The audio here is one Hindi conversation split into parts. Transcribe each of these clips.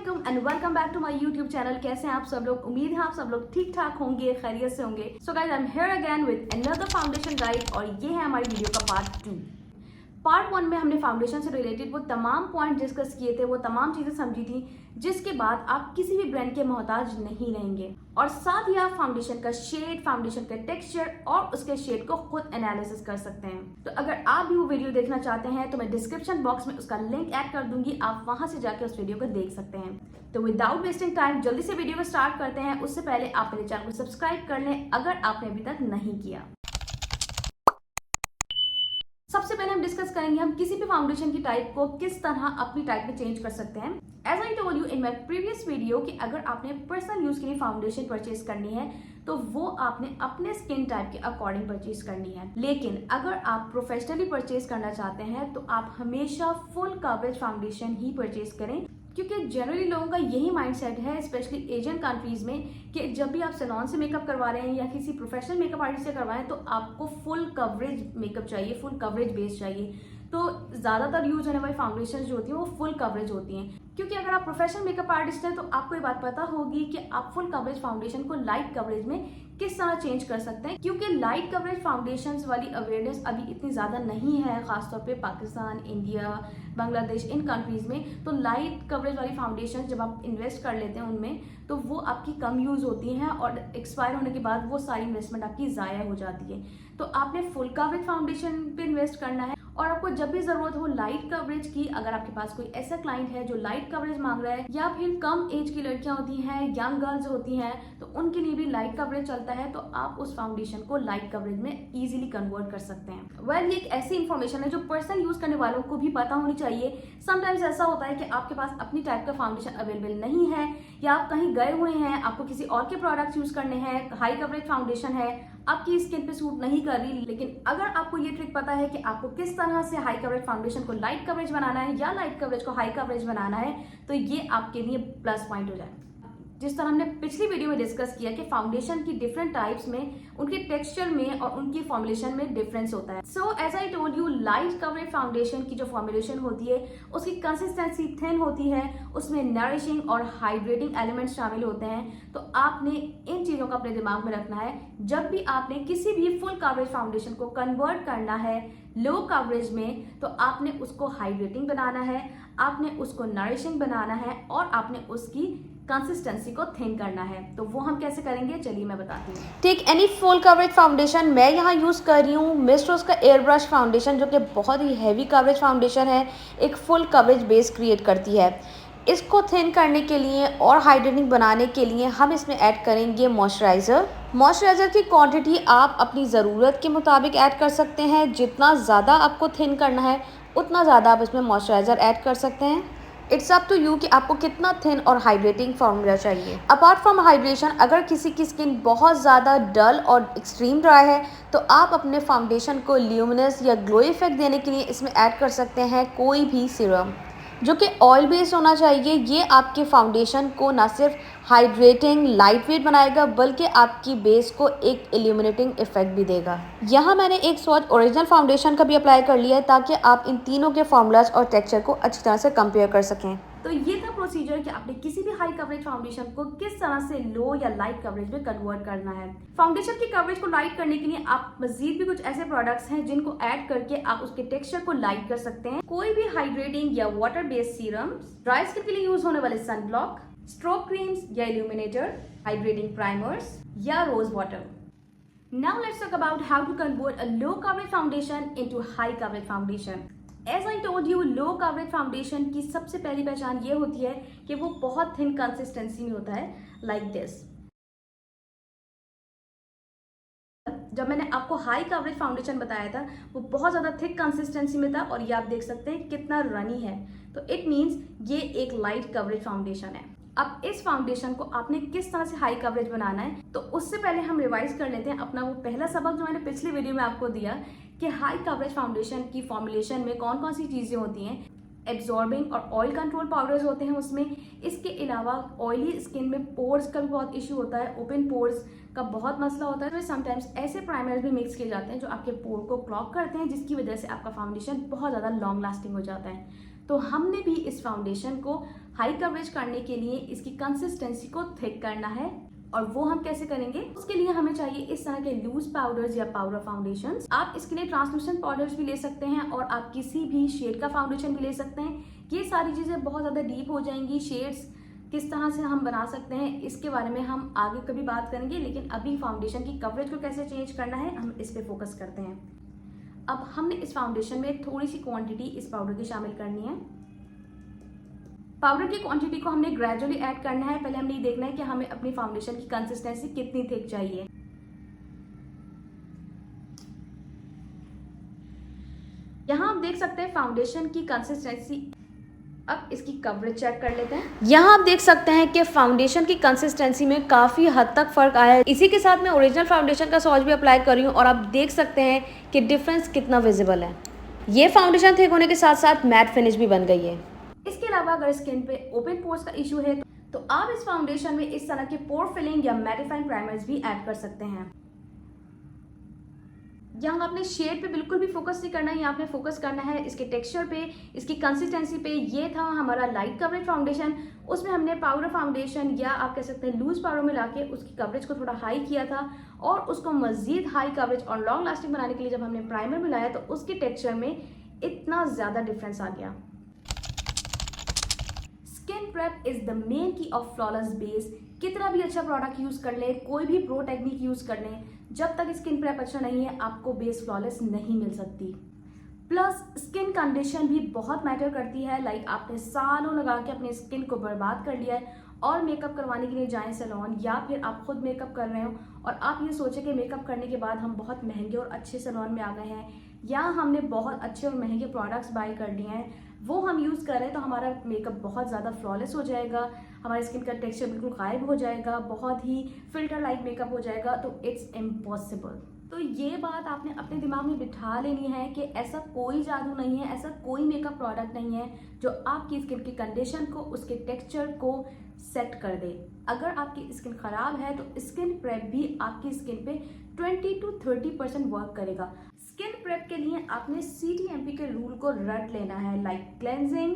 अस्सलामुअलैकुम and welcome back to my YouTube channel. कैसे हैं आप सब लोग? उम्मीद है आप सब लोग ठीक ठाक होंगे, खैरियत से होंगे। So guys, I am here again with another foundation guide और ये है हमारी वीडियो का पार्ट 2। पार्ट 1 में हमने फाउंडेशन से रिलेटेड वो तमाम पॉइंट डिस्कस किए थे, वो तमाम चीजें समझी थी जिसके बाद आप किसी भी ब्रांड के मोहताज नहीं रहेंगे। और साथ ही आप फाउंडेशन का शेड, फाउंडेशन का टेक्सचर और उसके शेड को खुद एनालिसिस कर सकते हैं। तो अगर आप भी वो वीडियो देखना चाहते हैं तो मैं डिस्क्रिप्शन बॉक्स में उसका लिंक ऐड कर दूंगी, आप वहां से जाके उस वीडियो को देख सकते हैं। तो विदाउट वेस्टिंग टाइम जल्दी से वीडियो को स्टार्ट करते हैं। उससे पहले आप मेरे चैनल को सब्सक्राइब कर लें अगर आपने अभी तक नहीं किया। सबसे पहले हम डिस्कस करेंगे हम किसी भी फाउंडेशन की टाइप को किस तरह अपनी टाइप में चेंज कर सकते हैं। As I told you in my previous video कि अगर आपने पर्सनल यूज के लिए फाउंडेशन परचेज करनी है तो वो आपने अपने स्किन टाइप के अकॉर्डिंग परचेज करनी है। लेकिन अगर आप प्रोफेशनली परचेज करना चाहते हैं तो आप हमेशा फुल कवरेज फाउंडेशन ही परचेज करें, क्योंकि जनरली लोगों का यही माइंडसेट है, स्पेशली एशियन कंट्रीज में, कि जब भी आप सैलून से मेकअप करवा रहे हैं या किसी प्रोफेशनल मेकअप आर्टिस्ट से करवाएं तो आपको फुल कवरेज मेकअप चाहिए, फुल कवरेज बेस चाहिए। तो ज्यादातर यूज होने वाली फाउंडेशन जो होती है वो फुल कवरेज होती हैं, क्योंकि अगर आप प्रोफेशनल मेकअप आर्टिस्ट हैं तो आपको ये बात पता होगी कि आप फुल कवरेज फाउंडेशन को लाइट कवरेज में किस तरह चेंज कर सकते हैं। क्योंकि लाइट कवरेज फाउंडेशन वाली अवेयरनेस अभी इतनी ज्यादा नहीं है, खासतौर पे पाकिस्तान, इंडिया, बांग्लादेश, इन कंट्रीज में। तो लाइट कवरेज वाली फाउंडेशन जब आप इन्वेस्ट कर लेते हैं उनमें तो वो आपकी कम यूज होती हैं और एक्सपायर होने के बाद वो सारी इन्वेस्टमेंट आपकी जाया हो जाती है। तो आपने फुल कवरेज फाउंडेशन पे इन्वेस्ट करना है और आपको जब भी जरूरत हो लाइट कवरेज की, अगर आपके पास कोई ऐसा क्लाइंट है जो लाइट कवरेज मांग रहा है या फिर कम एज की लड़कियां होती हैं, यंग गर्ल्स होती हैं, तो उनके लिए भी लाइट कवरेज चलता है, तो आप उस फाउंडेशन को लाइट कवरेज में इजीली कन्वर्ट कर सकते हैं। वेल, ये एक ऐसी इन्फॉर्मेशन है जो पर्सनल यूज करने वालों को भी पता होनी चाहिए। समटाइम्स ऐसा होता है कि आपके पास अपनी टाइप का फाउंडेशन अवेलेबल नहीं है या आप कहीं गए हुए हैं, आपको किसी और के प्रोडक्ट्स यूज करने हैं, हाई कवरेज फाउंडेशन है, आपकी स्किन पे सूट नहीं कर रही। लेकिन अगर आपको ये ट्रिक पता है कि आपको किस तरह से हाई कवरेज फाउंडेशन को लाइट कवरेज बनाना है या लाइट कवरेज को हाई कवरेज बनाना है, तो ये आपके लिए प्लस पॉइंट हो जाए। जिस तरह हमने पिछली वीडियो में डिस्कस किया कि फाउंडेशन की डिफरेंट टाइप्स में उनके टेक्सचर में और उनकी फॉर्मुलेशन में डिफरेंस होता है। So as I told you, light coverage foundation की जो फॉर्मुलेशन होती है उसकी कंसिस्टेंसी थिन होती है, उसमें नरिशिंग और हाइड्रेटिंग एलिमेंट्स शामिल होते हैं। तो आपने इन चीजों का अपने दिमाग में रखना है जब भी आपने किसी भी फुल कवरेज फाउंडेशन को कन्वर्ट करना है लो कवरेज में, तो आपने उसको हाइड्रेटिंग बनाना है, आपने उसको नरिशिंग बनाना है और आपने उसकी कंसिस्टेंसी को थिन करना है। तो वो हम कैसे करेंगे, चलिए मैं बताती हूँ। Take any full coverage foundation. मैं यहाँ यूज कर रही हूँ मिस रोज का एयर ब्रश फाउंडेशन, जो कि बहुत ही हैवी कवरेज फाउंडेशन है, एक फुल कवरेज बेस क्रिएट करती है। इसको थिन करने के लिए और हाइड्रेटिंग बनाने के लिए हम इसमें ऐड करेंगे मॉइस्चराइज़र। मॉइस्चराइज़र की क्वांटिटी आप अपनी ज़रूरत के मुताबिक ऐड कर सकते हैं। जितना ज़्यादा आपको थिन करना है उतना ज़्यादा आप इसमें मॉइस्चराइज़र ऐड कर सकते हैं। इट्स अप टू यू कि आपको कितना थिन और हाइड्रेटिंग फॉर्मूला चाहिए। अपार्ट फ्रॉम हाइड्रेशन, अगर किसी की स्किन बहुत ज़्यादा डल और एक्सट्रीम ड्राई है तो आप अपने फाउंडेशन को ल्यूमिनस या ग्लो इफेक्ट देने के लिए इसमें ऐड कर सकते हैं कोई भी सीरम जो कि ऑयल बेस्ड होना चाहिए। ये आपके फाउंडेशन को ना सिर्फ हाइड्रेटिंग, लाइट वेट बनाएगा बल्कि आपकी बेस को एक इल्यूमिनेटिंग इफेक्ट भी देगा। यहाँ मैंने एक स्वॉच ओरिजिनल फाउंडेशन का भी अप्लाई कर लिया है ताकि आप इन तीनों के फॉर्मूलाज और टेक्सचर को अच्छी तरह से कंपेयर कर सकें। तो ये था प्रोसीजर कि आपने किसी भी हाई कवरेज फाउंडेशन को किस तरह से लो या लाइट कवरेज में कन्वर्ट करना है। फाउंडेशन की कवरेज को लाइट करने के लिए आप मजीद भी कुछ ऐसे प्रोडक्ट्स हैं जिनको ऐड करके आप उसके टेक्सचर को लाइट कर सकते हैं। कोई भी हाइड्रेटिंग या water based serum, dry skin के लिए यूज होने वाले सन ब्लॉक, स्ट्रोक क्रीम्स या इल्यूमिनेटर, हाइड्रेटिंग प्राइमर्स या rose water. Now let's talk about how to convert a low coverage foundation into high coverage foundation. As I told you, low coverage foundation की सबसे पहली पहचान ये होती है कि वो बहुत थिन कंसिस्टेंसी में होता है, लाइक दिस। जब मैंने आपको हाई कवरेज फाउंडेशन बताया था वो बहुत ज़्यादा थिक कंसिस्टेंसी में था और ये आप देख सकते हैं कितना रनी है। तो इट मीन्स ये एक लाइट कवरेज फाउंडेशन है। अब इस फाउंडेशन को आपने किस तरह से हाई कवरेज बनाना है, तो उससे पहले हम रिवाइज कर लेते हैं अपना वो पहला सबक जो मैंने पिछली वीडियो में आपको दिया कि हाई कवरेज फाउंडेशन की फॉर्मुलेशन में कौन कौन सी चीज़ें होती हैं। एब्जॉर्बिंग और ऑयल कंट्रोल पाउडर्स होते हैं उसमें। इसके अलावा ऑयली स्किन में पोर्स का भी बहुत इशू होता है, ओपन पोर्स का बहुत मसला होता है। तो समटाइम्स ऐसे प्राइमर्स भी मिक्स किए जाते हैं जो आपके पोर को क्लॉग करते हैं, जिसकी वजह से आपका फाउंडेशन बहुत ज़्यादा लॉन्ग लास्टिंग हो जाता है। तो हमने भी इस फाउंडेशन को हाई कवरेज करने के लिए इसकी कंसिस्टेंसी को थिक करना है। और वो हम कैसे करेंगे, उसके लिए हमें चाहिए इस तरह के लूज पाउडर्स या पाउडर फाउंडेशंस। आप इसके लिए ट्रांसलूसेंट पाउडर्स भी ले सकते हैं और आप किसी भी शेड का फाउंडेशन भी ले सकते हैं। ये सारी चीजें बहुत ज्यादा डीप हो जाएंगी। शेड्स किस तरह से हम बना सकते हैं इसके बारे में हम आगे कभी बात करेंगे, लेकिन अभी फाउंडेशन की कवरेज को कैसे चेंज करना है हम इस पे फोकस करते हैं। अब हमने इस फाउंडेशन में थोड़ी सी क्वांटिटी इस पाउडर की शामिल करनी है। पाउडर की क्वांटिटी को हमने ग्रेजुअली ऐड करना है। पहले हमने ये देखना है कि हमें अपनी फाउंडेशन की कंसिस्टेंसी कितनी थिक चाहिए। यहाँ आप देख सकते हैं फाउंडेशन की कंसिस्टेंसी। अब इसकी कवरेज चेक कर लेते हैं। यहाँ आप देख सकते हैं कि फाउंडेशन की कंसिस्टेंसी में काफी हद तक फर्क आया है। इसी के साथ मैं ओरिजिनल फाउंडेशन का स्वॉच भी अप्लाई कर रही हूँ और आप देख सकते हैं कि डिफरेंस कितना विजिबल है। ये फाउंडेशन थिक होने के साथ साथ मैट फिनिश भी बन गई है। इसके अलावा अगर स्किन पे ओपन पोर्स का इशू है तो आप इस फाउंडेशन में इस तरह के पोर फिलिंग या मैटिफाइंग प्राइमर्स भी ऐड कर सकते हैं। यहाँ आपने शेड पे बिल्कुल भी फोकस नहीं करना है, यहाँ आपने फोकस करना है इसके टेक्सचर पे, इसकी कंसिस्टेंसी पे। ये था हमारा लाइट कवरेज फाउंडेशन। उसमें हमने पाउडर फाउंडेशन या आप कह सकते हैं लूज पाउडर मिला के उसकी कवरेज को थोड़ा हाई किया था और उसको मजीद हाई कवरेज और लॉन्ग लास्टिंग बनाने के लिए जब हमने प्राइमर मिलाया तो उसके टेक्सचर में इतना ज्यादा डिफरेंस आ गया। Skin prep is the main की ऑफ फ्लॉलेस बेस। कितना भी अच्छा प्रोडक्ट यूज कर ले, कोई भी प्रो टेक्निक यूज कर ले, जब तक स्किन प्रेप अच्छा नहीं है आपको बेस फ्लॉलेस नहीं मिल सकती। प्लस स्किन कंडीशन भी बहुत मैटर करती है। लाइक आपने सालों लगा के अपने स्किन को बर्बाद कर लिया है और मेकअप करवाने के लिए जाएं सैलून, या फिर आप खुद मेकअप कर रहे हो और आप ये सोचे कि मेकअप करने के बाद हम बहुत महंगे और अच्छे सैलून में आ गए हैं, या हमने बहुत अच्छे और महंगे प्रोडक्ट्स बाय कर लिए हैं, वो हम यूज़ कर रहे हैं तो हमारा मेकअप बहुत ज़्यादा फ्लॉलेस हो जाएगा, हमारे स्किन का टेक्सचर बिल्कुल गायब हो जाएगा, बहुत ही फिल्टर लाइक मेकअप हो जाएगा, तो इट्स इम्पॉसिबल। तो ये बात आपने अपने दिमाग में बिठा लेनी है कि ऐसा कोई जादू नहीं है, ऐसा कोई मेकअप प्रोडक्ट नहीं है जो आपकी स्किन की कंडीशन को, उसके टेक्सचर को सेट कर दे। अगर आपकी स्किन खराब है तो स्किन प्रेप भी आपकी स्किन पे 20 to 30% वर्क करेगा। स्किन प्रेप के लिए आपने CTMP के रूल को रट लेना है, लाइक क्लेंजिंग,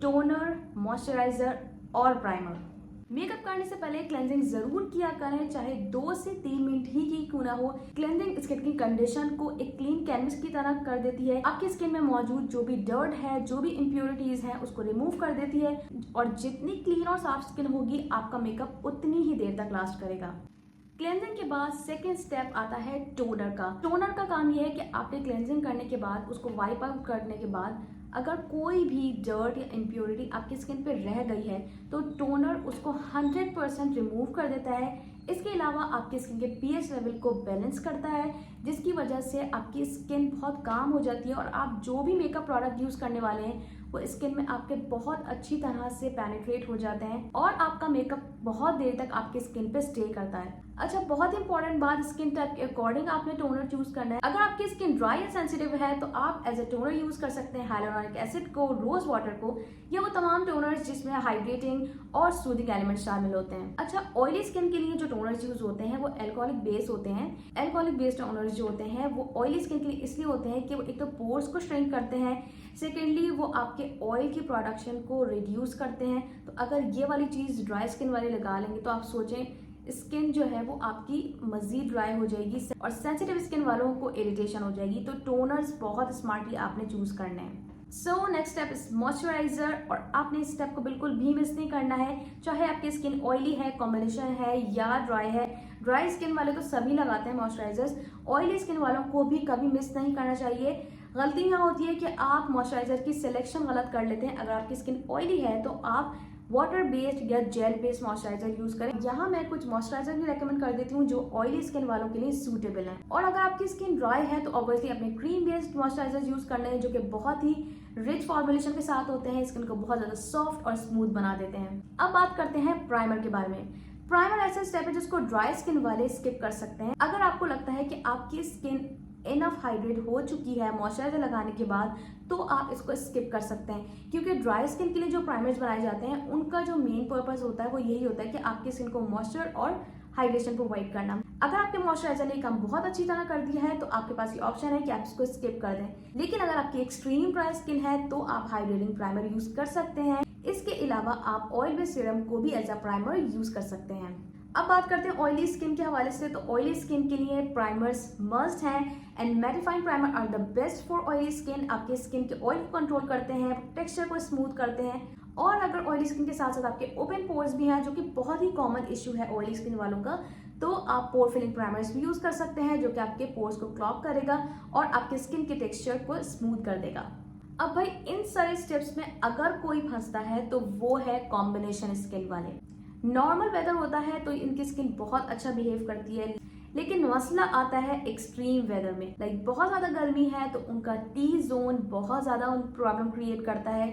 टोनर, मॉइस्चराइजर और प्राइमर। मेकअप करने से पहले क्लेंजिंग जरूर किया करें, चाहे 2 से 3 मिनट ही क्यों ना हो। क्लेंजिंग स्किन की कंडीशन को एक क्लीन कैनवस की तरह कर देती है। आपकी स्किन में मौजूद जो भी डर्ट है, जो भी इम्प्योरिटीज हैं, उसको रिमूव कर देती है और जितनी क्लीन और साफ स्किन होगी आपका मेकअप उतनी ही देर तक लास्ट करेगा। क्लेंजिंग के बाद सेकेंड स्टेप आता है टोनर का। टोनर का काम यह है कि आपने क्लेंजिंग करने के बाद, उसको वाइप आउट करने के बाद अगर कोई भी डर्ट या इम्प्योरिटी आपकी स्किन पे रह गई है तो टोनर उसको 100% रिमूव कर देता है। इसके अलावा आपकी स्किन के pH लेवल को बैलेंस करता है, जिसकी वजह से आपकी स्किन बहुत काम हो जाती है और आप जो भी मेकअप प्रोडक्ट यूज करने वाले हैं वो स्किन में आपके बहुत अच्छी तरह से पेनिट्रेट हो जाते हैं और आपका मेकअप बहुत देर तक आपकी स्किन पे स्टे करता है। अच्छा, बहुत इंपॉर्टेंट बात, स्किन टाइप के अकॉर्डिंग आपने टोनर चूज करना है। अगर आपकी स्किन ड्राई या सेंसिटिव है तो आप एज ए टोनर यूज कर सकते हैं हाइलुरोनिक एसिड को, रोज वाटर को, या वो तमाम टोनर्स जिसमें हाइड्रेटिंग और सूदिंग एलिमेंट शामिल होते हैं। अच्छा, ऑयली स्किन के लिए जो टोनर्स यूज होते हैं वो एल्कोहलिक बेस होते हैं। एल्कोहलिक बेस्ड टोनर्स जो होते हैं वो ऑयली स्किन के लिए इसलिए होते हैं कि वो एक तो पोर्स को श्रिंक करते हैं, सेकेंडली वो आपके ऑयल की प्रोडक्शन को रिड्यूस करते हैं। तो अगर ये वाली चीज़ ड्राई स्किन वाले लगा लेंगे तो आप सोचें स्किन जो है वो आपकी मजीद ड्राई हो जाएगी और सेंसिटिव स्किन वालों को इरिटेशन हो जाएगी। तो टोनर्स बहुत स्मार्टली आपने चूज करने हैं। So next step is moisturiser, और आपने इस स्टेप को बिल्कुल भी मिस नहीं करना है, चाहे आपकी स्किन ऑयली है, कॉम्बिनेशन है या ड्राई है। ड्राई स्किन वाले तो सभी लगाते हैं मॉइस्चराइजर्स, ऑयली स्किन वालों को भी कभी मिस नहीं करना चाहिए। गलती यहाँ होती है कि आप मॉइस्चराइजर की सिलेक्शन गलत कर लेते हैं। अगर आपकी स्किन ऑयली है तो आप वाटर बेस्ड या जेल बेस्ड मॉइस्चराइजर यूज करें। यहाँ मैं कुछ मॉइस्चराइजर भी रेकमेंड कर देती हूँ जो ऑयली स्किन वालों के लिए सूटेबल है। और अगर आपकी स्किन ड्राई है तो ऑब्वियसली अपने क्रीम बेस्ड मॉइस्चराइजर यूज करने हैं जो कि बहुत ही रिच फॉर्मुलेशन के साथ होते हैं, स्किन को बहुत ज्यादा सॉफ्ट और स्मूथ बना देते हैं। अब बात करते हैं प्राइमर के बारे में। प्राइमर ऐसा स्टेप है जिसको ड्राई स्किन वाले स्किप कर सकते हैं। अगर आपको लगता है कि आपकी स्किन इनफ हाइड्रेट हो चुकी है मॉइस्चराइजर लगाने के बाद तो आप इसको स्किप कर सकते हैं, क्योंकि ड्राई स्किन के लिए जो प्राइमर्स बनाए जाते हैं उनका जो मेन पर्पस होता है वो यही होता है कि आपकी स्किन को मॉइस्चर और हाइड्रेशन प्रोवाइड करना। अगर आपके मॉइस्चराइजर ने काम बहुत अच्छी तरह कर दिया है तो आपके पास ये ऑप्शन है कि आप इसको स्किप कर दें। लेकिन अगर आपकी एक्सट्रीम ड्राई स्किन है तो आप हाइड्रेटिंग प्राइमर यूज कर सकते हैं। इसके अलावा आप ऑयल बेस्ड सीरम को भी एज अ प्राइमर यूज कर सकते हैं। अब बात करते हैं ऑयली स्किन के हवाले से, तो ऑयली स्किन के लिए प्राइमर्स मस्ट हैं and mattifying primer are the best for oily skin. आपके स्किन के ऑयल को कंट्रोल करते हैं, टेक्सचर को स्मूथ करते हैं, और अगर ऑयली स्किन के साथ साथ आपके ओपन पोर्स भी हैं जो कि बहुत ही कॉमन इश्यू है ऑयली स्किन वालों का, तो आप पोर फिलिंग प्राइमर्स भी यूज कर सकते हैं जो कि आपके पोर्स को क्लॉग करेगा और आपके स्किन के टेक्सचर को स्मूथ कर देगा। अब भाई इन सारे स्टेप्स में अगर कोई फंसता है तो वो है कॉम्बिनेशन स्किन वाले। नॉर्मल वेदर होता है तो इनकी स्किन बहुत अच्छा बिहेव करती है, लेकिन मसला आता है एक्सट्रीम वेदर में। लाइक बहुत ज्यादा गर्मी है तो उनका टी जोन बहुत ज्यादा प्रॉब्लम क्रिएट करता है।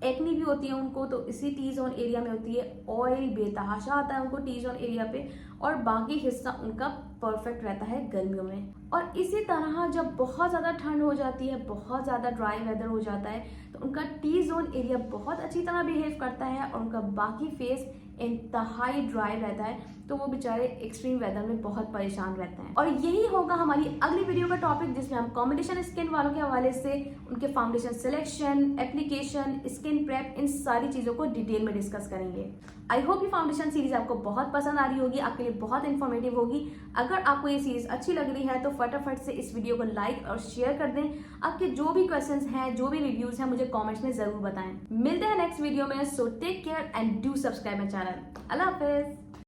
एक्नी भी होती है उनको, तो इसी टी जोन एरिया में होती है। ऑयल बेतहाशा आता है उनको टी जोन एरिया पे, और बाकी हिस्सा उनका परफेक्ट रहता है गर्मियों में। और इसी तरह जब बहुत ज़्यादा ठंड हो जाती है, बहुत ज़्यादा ड्राई वेदर हो जाता है, तो उनका टी जोन एरिया बहुत अच्छी तरह बिहेव करता है और उनका बाकी फेस इंतहाई ड्राई रहता है, तो वो बेचारे एक्सट्रीम वेदर में बहुत परेशान रहते हैं। और यही होगा हमारी अगली वीडियो का टॉपिक, जिसमें हम कॉम्बिनेशन स्किन वालों के हवाले से उनके foundation selection, application, skin prep, इन सारी चीज़ों को डिटेल में डिस्कस करेंगे। आई होप ये फाउंडेशन सीरीज आपको बहुत पसंद आ रही होगी, आपके लिए बहुत इन्फॉर्मेटिव होगी। अगर आपको ये सीरीज अच्छी लग रही है तो फटाफट से इस वीडियो को लाइक और शेयर कर दें। आपके जो भी क्वेश्चंस हैं, जो भी रिव्यूज हैं, मुझे कमेंट्स में जरूर बताएं। मिलते हैं नेक्स्ट वीडियो में। So take care and do subscribe my channel. अल्लाह हाफिज।